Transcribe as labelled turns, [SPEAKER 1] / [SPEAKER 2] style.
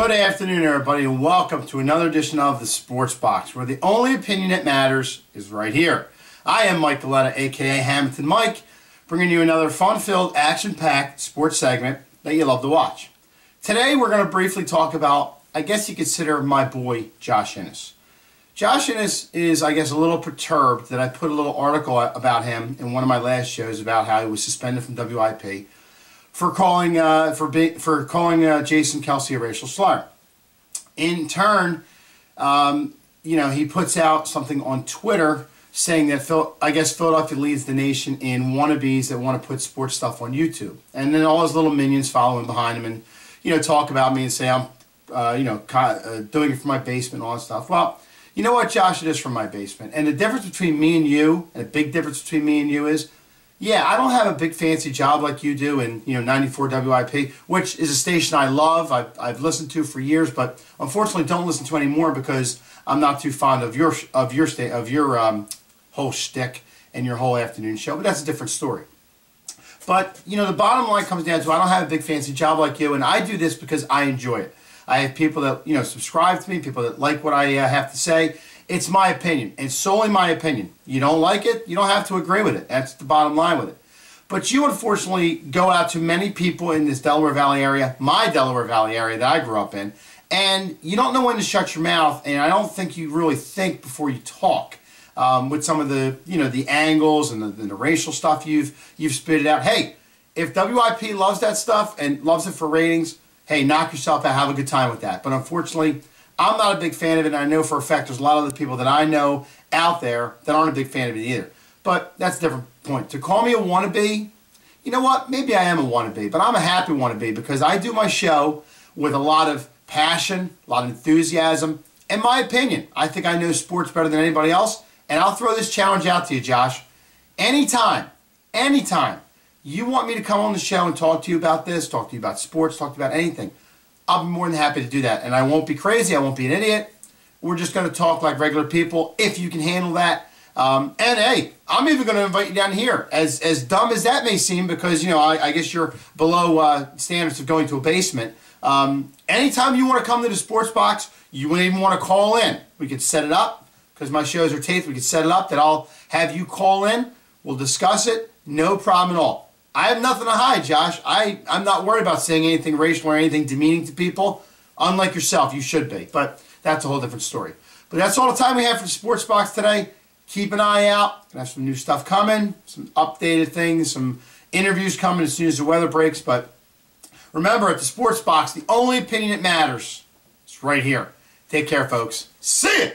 [SPEAKER 1] Good afternoon, everybody, and welcome to another edition of the Sports Box, where the only opinion that matters is right here. I am Mike, aka Hammonton Mike, bringing you another fun-filled, action-packed sports segment that you love to watch. Today, we're going to briefly talk about, I guess you consider my boy, Josh Innis. Josh Innis is, I guess, a little perturbed that I put a little article about him in one of my last shows about how he was suspended from WIP for calling Jason Kelsey a racial slur. In turn, he puts out something on Twitter saying that I guess Philadelphia leads the nation in wannabes that want to put sports stuff on YouTube, and then all his little minions follow him behind him and talk about me and say I'm doing it from my basement and all that stuff. Well, you know what, Josh? It is from my basement, and the difference between me and you, and a big difference between me and you is, yeah, I don't have a big fancy job like you do in 94 WIP, which is a station I love. I've listened to for years, but unfortunately don't listen to anymore because I'm not too fond of your whole shtick and your whole afternoon show. But that's a different story. But the bottom line comes down to I don't have a big fancy job like you, and I do this because I enjoy it. I have people that subscribe to me, people that like what I have to say. It's my opinion, and solely my opinion. You don't like it, you don't have to agree with it. That's the bottom line with it. But you, unfortunately, go out to many people in this Delaware Valley area, my Delaware Valley area that I grew up in, and you don't know when to shut your mouth, and I don't think you really think before you talk. With some of the, the angles and the racial stuff you've spitted out. Hey, if WIP loves that stuff and loves it for ratings, hey, knock yourself out, have a good time with that. But unfortunately, I'm not a big fan of it, and I know for a fact there's a lot of other people that I know out there that aren't a big fan of it either. But that's a different point. To call me a wannabe, you know what? Maybe I am a wannabe, but I'm a happy wannabe because I do my show with a lot of passion, a lot of enthusiasm, and my opinion. I think I know sports better than anybody else, and I'll throw this challenge out to you, Josh. Anytime you want me to come on the show and talk to you about this, talk to you about sports, talk to you about anything, I'll be more than happy to do that. And I won't be crazy. I won't be an idiot. We're just going to talk like regular people, if you can handle that. And hey, I'm even going to invite you down here. As dumb as that may seem, because, I guess you're below standards of going to a basement. Anytime you want to come to the Sports Box, you wouldn't even want to call in. We could set it up, because my shows are taped. We could set it up that I'll have you call in. We'll discuss it. No problem at all. I have nothing to hide, Josh. I'm not worried about saying anything racial or anything demeaning to people. Unlike yourself, you should be. But that's a whole different story. But that's all the time we have for the Sports Box today. Keep an eye out. Gonna have some new stuff coming, some updated things, some interviews coming as soon as the weather breaks. But remember, at the Sports Box, the only opinion that matters is right here. Take care, folks. See ya!